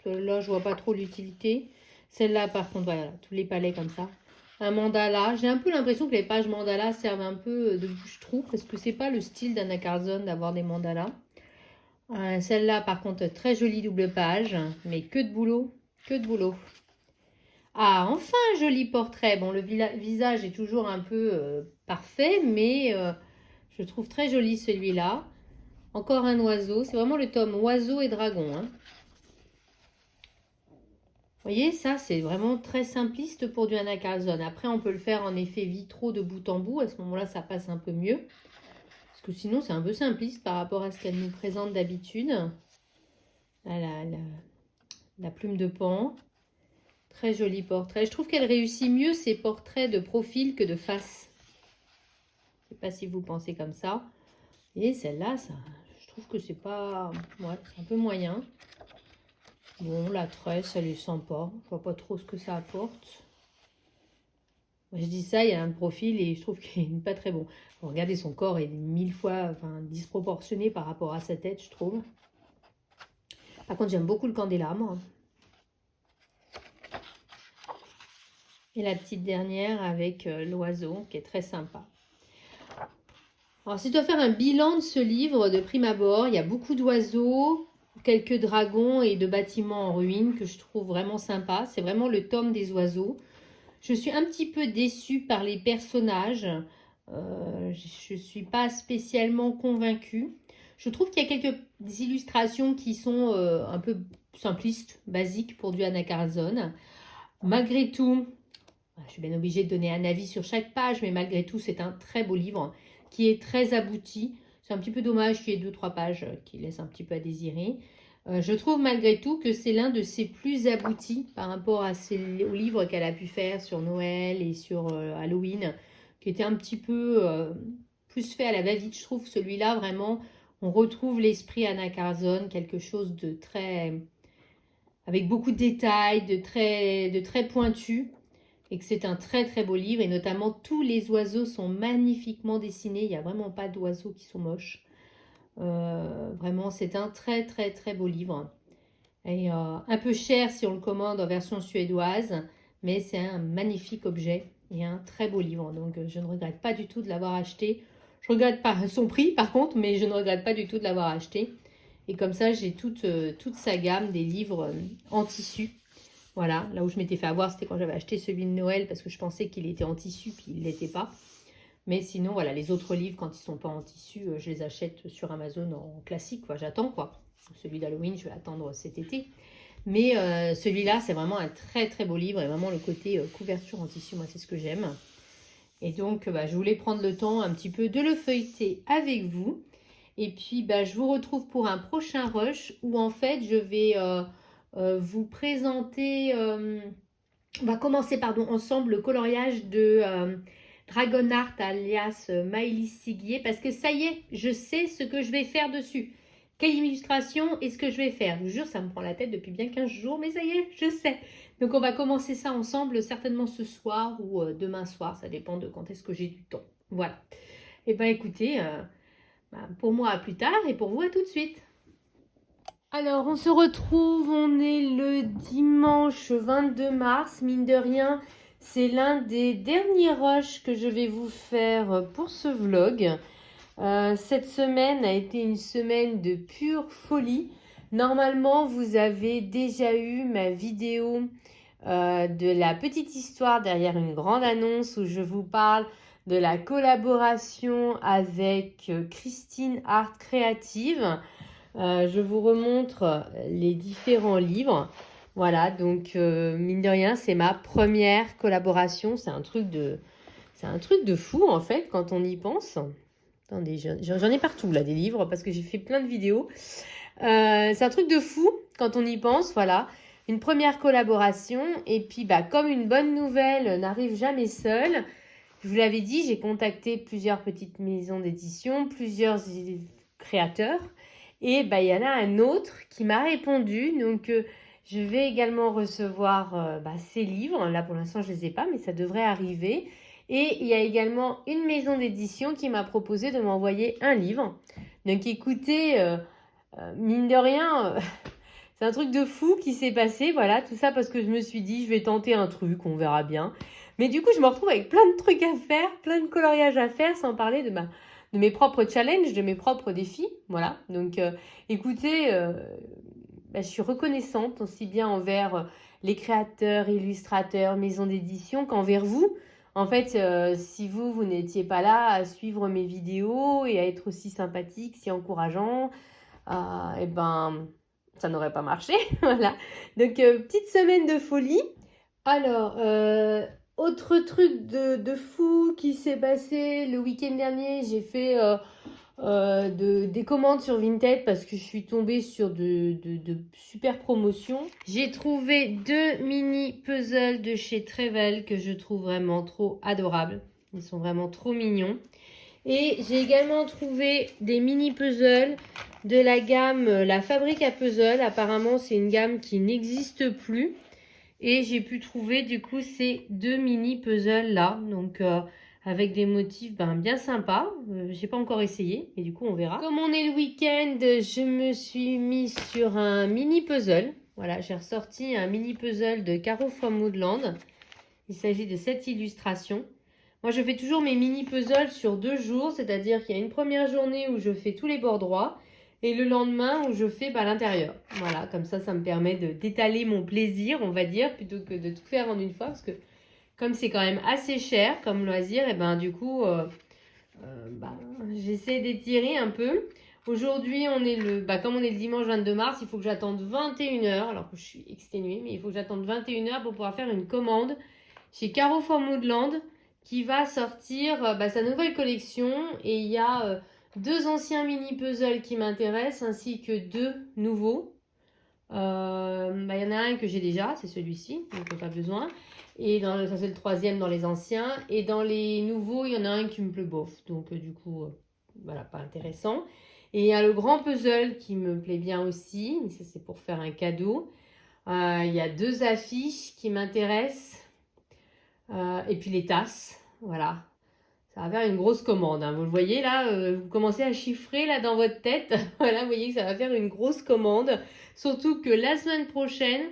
Là, je vois pas trop l'utilité. Celle-là, par contre, voilà, tous les palets comme ça. Un mandala. J'ai un peu l'impression que les pages mandala servent un peu de bouche-trou parce que c'est pas le style d'Anna Carzone d'avoir des mandalas. Celle-là, par contre, très jolie double page, mais que de boulot, que de boulot. Ah, enfin un joli portrait. Bon, le visage est toujours un peu parfait, mais je trouve très joli celui-là. Encore un oiseau. C'est vraiment le tome oiseau et dragon, hein. Vous voyez, ça, c'est vraiment très simpliste pour du Anna Carzone. Après, on peut le faire en effet vitro de bout en bout. À ce moment-là, ça passe un peu mieux. Parce que sinon, c'est un peu simpliste par rapport à ce qu'elle nous présente d'habitude. La plume de pan. Très joli portrait. Je trouve qu'elle réussit mieux ses portraits de profil que de face. Je ne sais pas si vous pensez comme ça. Et celle-là, je trouve que c'est pas... Ouais, c'est un peu moyen. Bon, la tresse, elle est sympa. Je vois pas trop ce que ça apporte. Je dis ça, il y a un profil et je trouve qu'il n'est pas très bon. Bon, regardez, son corps est 1000 fois disproportionné par rapport à sa tête, je trouve. Par contre, j'aime beaucoup le candélabre. Et la petite dernière avec l'oiseau, qui est très sympa. Alors, si je dois faire un bilan de ce livre de prime abord, il y a beaucoup d'oiseaux, quelques dragons et de bâtiments en ruine que je trouve vraiment sympa. C'est vraiment le tome des oiseaux. Je suis un petit peu déçue par les personnages. Je ne suis pas spécialement convaincue. Je trouve qu'il y a quelques illustrations qui sont un peu simplistes, basiques pour du Anna Carzone. Malgré tout, je suis bien obligée de donner un avis sur chaque page, mais malgré tout, c'est un très beau livre qui est très abouti. C'est un petit peu dommage qu'il y ait 2-3 pages qui laissent un petit peu à désirer. Je trouve malgré tout que c'est l'un de ses plus aboutis par rapport aux livres qu'elle a pu faire sur Noël et sur Halloween, qui était un petit peu plus fait à la va-vite. Je trouve celui-là vraiment, on retrouve l'esprit Anna Carzone, quelque chose de très, avec beaucoup de détails, de très pointu, et que c'est un très très beau livre, et notamment tous les oiseaux sont magnifiquement dessinés, il n'y a vraiment pas d'oiseaux qui sont moches. Vraiment, c'est un très très très beau livre. Et un peu cher si on le commande en version suédoise, mais c'est un magnifique objet et un très beau livre. Donc je ne regrette pas du tout de l'avoir acheté. Je regrette pas son prix par contre, mais je ne regrette pas du tout de l'avoir acheté. Et comme ça, j'ai toute sa gamme des livres en tissu. Voilà, là où je m'étais fait avoir, c'était quand j'avais acheté celui de Noël parce que je pensais qu'il était en tissu, puis il ne l'était pas. Mais sinon, voilà, les autres livres, quand ils ne sont pas en tissu, je les achète sur Amazon en classique, quoi. J'attends, quoi. Celui d'Halloween, je vais attendre cet été. Mais celui-là, c'est vraiment un très, très beau livre. Et vraiment, le côté couverture en tissu, moi, c'est ce que j'aime. Et donc, je voulais prendre le temps un petit peu de le feuilleter avec vous. Et puis, je vous retrouve pour un prochain rush où, en fait, je vais vous présenter... on va commencer, ensemble le coloriage de... Dragonheart alias Maëlys Siguier, parce que ça y est, je sais ce que je vais faire dessus. Quelle illustration et ce que je vais faire. Je vous jure, ça me prend la tête depuis bien 15 jours, mais ça y est, je sais. Donc on va commencer ça ensemble, certainement ce soir ou demain soir, ça dépend de quand est-ce que j'ai du temps. Voilà. Et écoutez, pour moi à plus tard et pour vous à tout de suite. Alors on se retrouve, on est le dimanche 22 mars, mine de rien. C'est l'un des derniers rushs que je vais vous faire pour ce vlog. Cette semaine a été une semaine de pure folie. Normalement, vous avez déjà eu ma vidéo de la petite histoire derrière une grande annonce où je vous parle de la collaboration avec Christine Art Créative. Je vous remontre les différents livres. Voilà, donc mine de rien, c'est ma première collaboration. C'est un truc de fou en fait quand on y pense. Attendez, j'en ai partout là des livres parce que j'ai fait plein de vidéos. C'est un truc de fou quand on y pense, voilà. Une première collaboration et puis comme une bonne nouvelle n'arrive jamais seule, je vous l'avais dit, j'ai contacté plusieurs petites maisons d'édition, plusieurs créateurs et il y en a un autre qui m'a répondu, donc je vais également recevoir ces livres. Là, pour l'instant, je ne les ai pas, mais ça devrait arriver. Et il y a également une maison d'édition qui m'a proposé de m'envoyer un livre. Donc, écoutez, mine de rien, C'est un truc de fou qui s'est passé, voilà, tout ça parce que je me suis dit, je vais tenter un truc, on verra bien. Mais du coup, je me retrouve avec plein de trucs à faire, plein de coloriages à faire, sans parler de mes propres challenges, de mes propres défis, voilà. Donc, écoutez, je suis reconnaissante aussi bien envers les créateurs, illustrateurs, maisons d'édition qu'envers vous. En fait, si vous n'étiez pas là à suivre mes vidéos et à être aussi sympathique, si encourageant, et ben, ça n'aurait pas marché. Voilà. Donc, petite semaine de folie. Alors, autre truc de fou qui s'est passé le week-end dernier, j'ai fait des commandes sur Vinted parce que je suis tombée sur de super promotions. J'ai trouvé 2 mini puzzles de chez Trevel que je trouve vraiment trop adorables. Ils sont vraiment trop mignons. Et j'ai également trouvé des mini puzzles de la gamme La Fabrique à Puzzle. Apparemment, c'est une gamme qui n'existe plus. Et j'ai pu trouver du coup ces 2 mini puzzles là. Donc avec des motifs bien sympas. J'ai pas encore essayé, mais du coup on verra. Comme on est le week-end, je me suis mise sur un mini puzzle. Voilà, j'ai ressorti un mini puzzle de Caro from Woodland. Il s'agit de cette illustration. Moi je fais toujours mes mini puzzles sur 2 jours, c'est-à-dire qu'il y a une première journée où je fais tous les bords droits et le lendemain où je fais l'intérieur. Voilà, comme ça me permet d'étaler mon plaisir, on va dire, plutôt que de tout faire en une fois, parce que comme c'est quand même assez cher comme loisir, et du coup, j'essaie d'étirer un peu. Aujourd'hui, comme on est le dimanche 22 mars, il faut que j'attende 21 heures, alors que je suis exténuée, mais il faut que j'attende 21 heures pour pouvoir faire une commande chez Caro from Woodland qui va sortir sa nouvelle collection. Et il y a 2 anciens mini puzzles qui m'intéressent ainsi que 2 nouveaux. Il y en a un que j'ai déjà, c'est celui-ci, donc pas besoin. Et ça c'est le 3e dans les anciens. Et dans les nouveaux, il y en a un qui me plaît bof. Donc du coup, voilà, pas intéressant. Et il y a le grand puzzle qui me plaît bien aussi, mais ça c'est pour faire un cadeau. Il y a 2 affiches qui m'intéressent. Et puis les tasses, voilà. Ça va faire une grosse commande, hein. Vous le voyez là, vous commencez à chiffrer là dans votre tête. Voilà, vous voyez que ça va faire une grosse commande. Surtout que la semaine prochaine,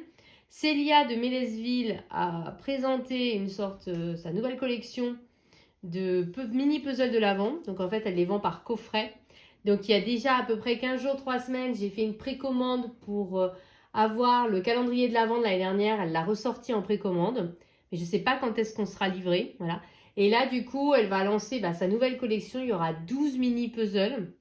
Célia de Mélesville a présenté sa nouvelle collection de mini puzzles de l'Avent. Donc en fait, elle les vend par coffret. Donc il y a déjà à peu près 15 jours, 3 semaines, j'ai fait une précommande pour avoir le calendrier de l'Avent de l'année dernière. Elle l'a ressorti en précommande. Mais je ne sais pas quand est-ce qu'on sera livré. Voilà. Et là, du coup, elle va lancer sa nouvelle collection. Il y aura 12 mini puzzles.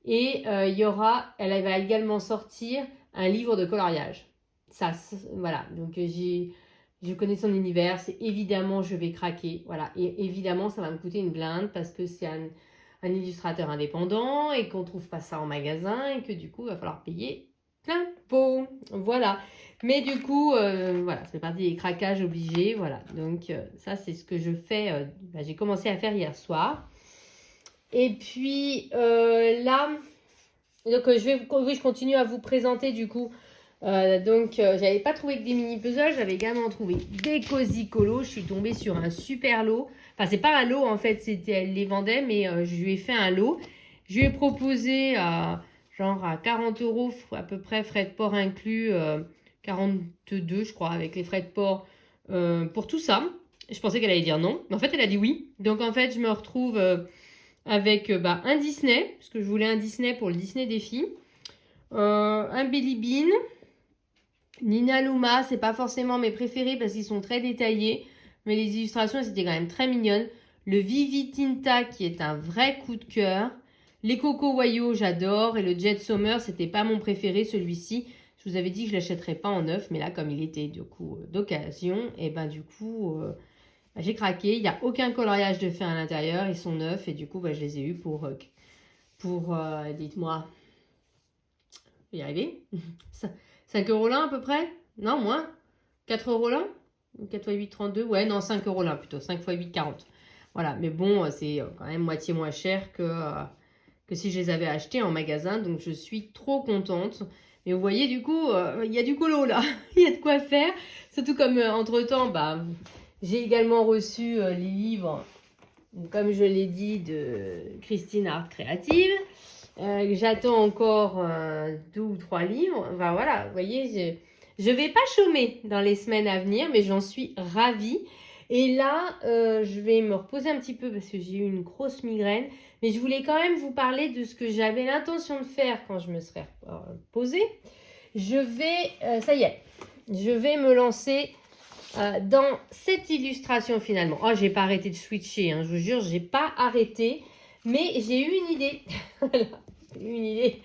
Et elle va également sortir un livre de coloriage. Ça, voilà. Donc, je connais son univers. Évidemment, je vais craquer. Voilà. Et évidemment, ça va me coûter une blinde parce que c'est un illustrateur indépendant et qu'on ne trouve pas ça en magasin et que du coup, il va falloir payer plein pot. Voilà. Mais du coup, voilà, c'est parti des craquages obligés. Voilà. Donc, ça, c'est ce que je fais. J'ai commencé à faire hier soir. Et puis, là, donc, je continue à vous présenter du coup. J'avais pas trouvé que des mini puzzles, j'avais également trouvé des cozy colos. Je suis tombée sur un super lot. Enfin, c'est pas un lot en fait, elle les vendait, mais je lui ai fait un lot. Je lui ai proposé genre à 40 € à peu près, frais de port inclus, 42 je crois, avec les frais de port pour tout ça. Je pensais qu'elle allait dire non, mais en fait elle a dit oui. Donc en fait je me retrouve avec un Disney, parce que je voulais un Disney pour le Disney des filles. Un Billy Bean. Nina Luma, c'est pas forcément mes préférés parce qu'ils sont très détaillés, mais les illustrations c'était quand même très mignonnes. Le Vivi Tinta qui est un vrai coup de cœur. Les Coco Wayo, j'adore. Et le Jet Summer, c'était pas mon préféré celui-ci. Je vous avais dit que je l'achèterais pas en neuf, mais là comme il était du coup d'occasion, et du coup j'ai craqué. Il n'y a aucun coloriage de fait à l'intérieur, ils sont neufs et du coup je les ai eus pour dites-moi, je vais y arriver. 5 € là à peu près? Non, moins. 4 € là? 4 x 8, 32. Ouais, non, 5 € là plutôt. 5 x 8, 40. Voilà, mais bon, c'est quand même moitié moins cher que si je les avais achetés en magasin. Donc, je suis trop contente. Mais vous voyez, du coup, il y a du colo là. Il y a de quoi faire. Surtout comme, entre-temps, j'ai également reçu les livres, comme je l'ai dit, de Christine Art Créative. J'attends encore 2 ou 3 livres. Enfin voilà, vous voyez, je vais pas chômer dans les semaines à venir, mais j'en suis ravie. Et là, je vais me reposer un petit peu parce que j'ai eu une grosse migraine. Mais je voulais quand même vous parler de ce que j'avais l'intention de faire quand je me serais posée. Je vais, ça y est, je vais me lancer dans cette illustration finalement. Oh, j'ai pas arrêté de switcher, hein, je vous jure, j'ai pas arrêté. Mais j'ai eu une idée. Voilà, j'ai eu une idée.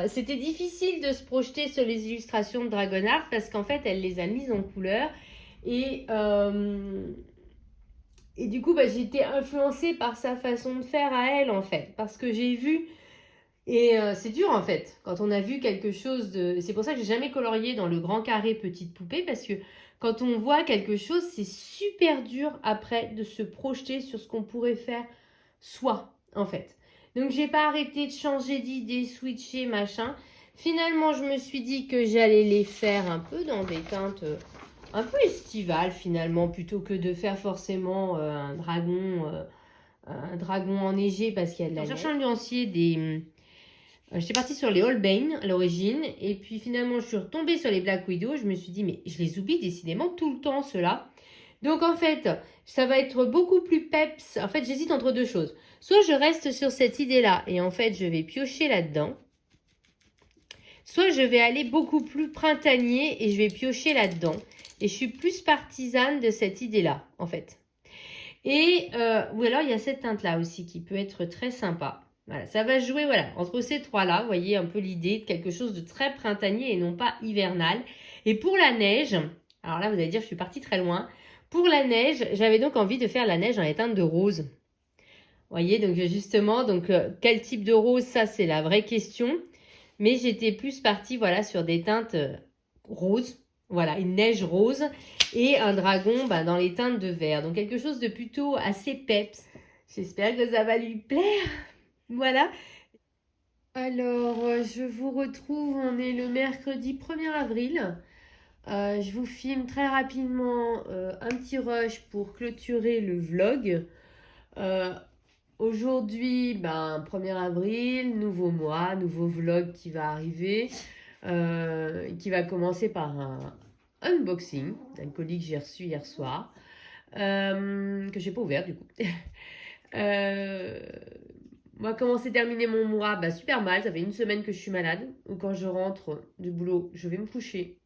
C'était difficile de se projeter sur les illustrations de Dragonheart parce qu'en fait, elle les a mises en couleur. Et du coup, bah, j'ai été influencée par sa façon de faire à elle, en fait. Parce que j'ai vu... Et c'est dur, en fait, quand on a vu quelque chose de... C'est pour ça que j'ai jamais colorié dans le grand carré petite poupée, parce que quand on voit quelque chose, c'est super dur après de se projeter sur ce qu'on pourrait faire soi, en fait. Donc, j'ai pas arrêté de changer d'idée, switcher, machin. Finalement, je me suis dit que j'allais les faire un peu dans des teintes un peu estivales, finalement, plutôt que de faire forcément un dragon enneigé parce qu'il y a de la neige. En cherchant un nuancier j'étais partie sur les Holbein à l'origine et puis finalement je suis retombée sur les Black Widow. Je me suis dit mais je les oublie décidément tout le temps ceux-là. Donc en fait ça va être beaucoup plus peps. En fait j'hésite entre deux choses. Soit je reste sur cette idée-là et en fait je vais piocher là-dedans. Soit je vais aller beaucoup plus printanier et je vais piocher là-dedans. Et je suis plus partisane de cette idée-là en fait. Et ou alors il y a cette teinte-là aussi qui peut être très sympa. Voilà, ça va jouer voilà, entre ces trois-là, vous voyez un peu l'idée de quelque chose de très printanier et non pas hivernal. Et pour la neige, alors là vous allez dire je suis partie très loin. Pour la neige, j'avais donc envie de faire la neige dans les teintes de rose. Vous voyez, donc justement, quel type de rose, ça c'est la vraie question. Mais j'étais plus partie voilà, sur des teintes roses. Voilà, une neige rose et un dragon dans les teintes de vert. Donc quelque chose de plutôt assez peps. J'espère que ça va lui plaire. Voilà. Alors, je vous retrouve, on est le mercredi 1er avril. Je vous filme très rapidement un petit rush pour clôturer le vlog. Aujourd'hui, 1er avril, nouveau mois, nouveau vlog qui va arriver. Qui va commencer par un unboxing d'un colis que j'ai reçu hier soir. Que j'ai pas ouvert du coup. Moi, comment s'est terminé mon mois? Super mal, ça fait une semaine que je suis malade. Ou quand je rentre du boulot, je vais me coucher.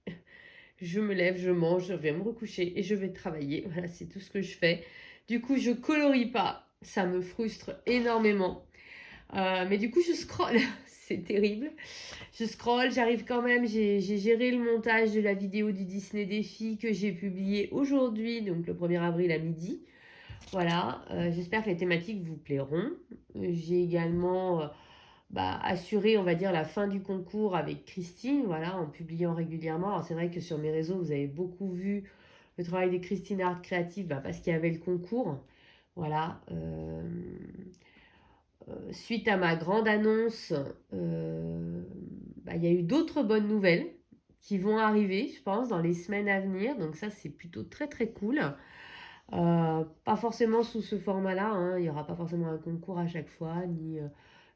Je me lève, je mange, je vais me recoucher et je vais travailler. Voilà, c'est tout ce que je fais. Du coup, je colorie pas. Ça me frustre énormément. Mais du coup, je scrolle. C'est terrible. Je scrolle, j'arrive quand même. J'ai géré le montage de la vidéo du Disney Défi que j'ai publié aujourd'hui, donc le 1er avril à midi. Voilà, j'espère que les thématiques vous plairont. J'ai également assuré, on va dire, la fin du concours avec Christine, voilà, en publiant régulièrement. Alors c'est vrai que sur mes réseaux, vous avez beaucoup vu le travail de Christine Art Créative parce qu'il y avait le concours. Voilà. Suite à ma grande annonce, il y a eu d'autres bonnes nouvelles qui vont arriver, je pense, dans les semaines à venir. Donc ça, c'est plutôt très très cool. Pas forcément sous ce format-là, hein. Il n'y aura pas forcément un concours à chaque fois, ni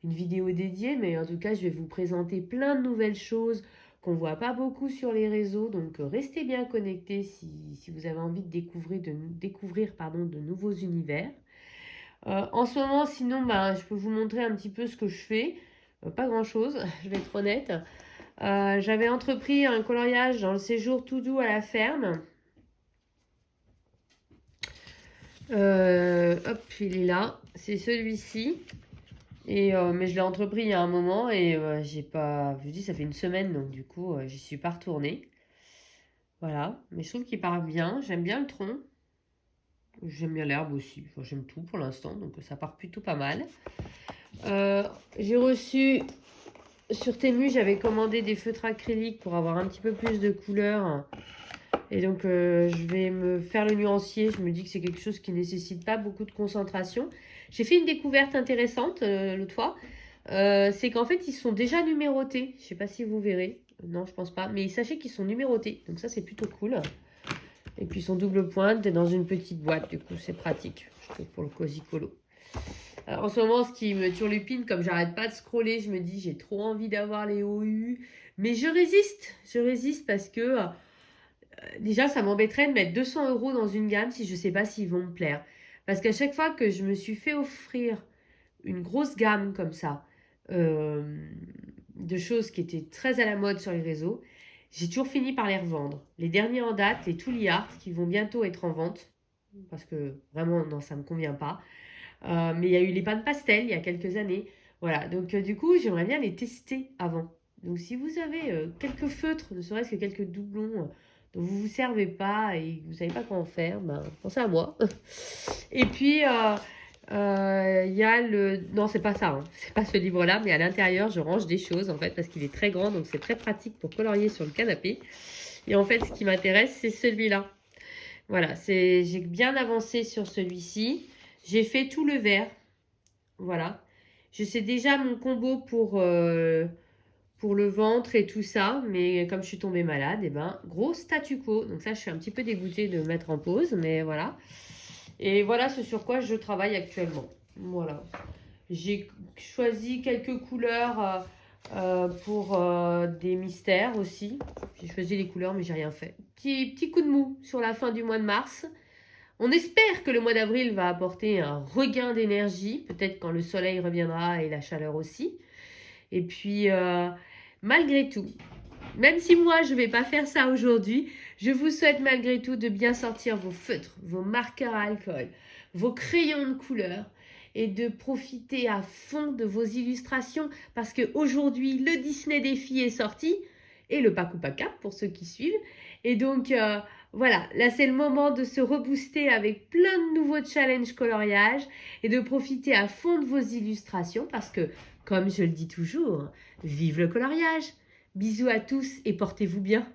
une vidéo dédiée, mais en tout cas, je vais vous présenter plein de nouvelles choses qu'on ne voit pas beaucoup sur les réseaux. Donc restez bien connectés si vous avez envie de découvrir de nouveaux univers. En ce moment, sinon, je peux vous montrer un petit peu ce que je fais. Pas grand-chose, je vais être honnête. J'avais entrepris un coloriage dans le séjour tout doux à la ferme. Hop, il est là. C'est celui-ci. Mais je l'ai entrepris il y a un moment et j'ai pas... Je vous dis, ça fait une semaine, donc du coup, j'y suis pas retournée. Voilà. Mais je trouve qu'il part bien. J'aime bien le tronc. J'aime bien l'herbe aussi. Enfin, j'aime tout pour l'instant, donc ça part plutôt pas mal. J'ai reçu sur Temu, j'avais commandé des feutres acryliques pour avoir un petit peu plus de couleur. Et donc, je vais me faire le nuancier. Je me dis que c'est quelque chose qui nécessite pas beaucoup de concentration. J'ai fait une découverte intéressante l'autre fois. C'est qu'en fait, ils sont déjà numérotés. Je sais pas si vous verrez. Non, je pense pas. Mais sachez qu'ils sont numérotés. Donc ça, c'est plutôt cool. Et puis, ils sont double pointe et dans une petite boîte. Du coup, c'est pratique, je trouve, pour le Cozy Colo. En ce moment, ce qui me turlupine, comme j'arrête pas de scroller, je me dis j'ai trop envie d'avoir les OU. Mais je résiste parce que déjà ça m'embêterait de mettre 200 € dans une gamme si je sais pas s'ils vont me plaire. Parce qu'à chaque fois que je me suis fait offrir une grosse gamme comme ça, euh, de choses qui étaient très à la mode sur les réseaux, j'ai toujours fini par les revendre. Les derniers en date, les Tooly Art, qui vont bientôt être en vente, parce que vraiment, non, ça me convient pas. Mais il y a eu les pâtes pastel il y a quelques années. Voilà, donc du coup, j'aimerais bien les tester avant. Donc si vous avez quelques feutres, ne serait-ce que quelques doublons dont vous ne vous servez pas et que vous ne savez pas quoi en faire, ben, pensez à moi. Et puis, il y a le... Non, c'est pas ça, hein. C'est pas ce livre-là, mais à l'intérieur, je range des choses, en fait, parce qu'il est très grand, donc c'est très pratique pour colorier sur le canapé. Et en fait, ce qui m'intéresse, c'est celui-là. Voilà, j'ai bien avancé sur celui-ci. J'ai fait tout le vert. Voilà. Je sais déjà mon combo pour le ventre et tout ça, mais comme je suis tombée malade, et ben, gros statu quo. Donc ça, je suis un petit peu dégoûtée de mettre en pause, mais voilà. Et voilà ce sur quoi je travaille actuellement. Voilà. J'ai choisi quelques couleurs pour des mystères aussi. J'ai choisi les couleurs, mais j'ai rien fait. Petit coup de mou sur la fin du mois de mars. On espère que le mois d'avril va apporter un regain d'énergie, peut-être quand le soleil reviendra et la chaleur aussi. Et puis, malgré tout, même si moi je ne vais pas faire ça aujourd'hui, je vous souhaite malgré tout de bien sortir vos feutres, vos marqueurs à alcool, vos crayons de couleur et de profiter à fond de vos illustrations parce qu'aujourd'hui le Disney Défi est sorti et le Paku Paka pour ceux qui suivent. Et donc voilà, là c'est le moment de se rebooster avec plein de nouveaux challenges coloriage et de profiter à fond de vos illustrations parce que, comme je le dis toujours, vive le coloriage! Bisous à tous et portez-vous bien.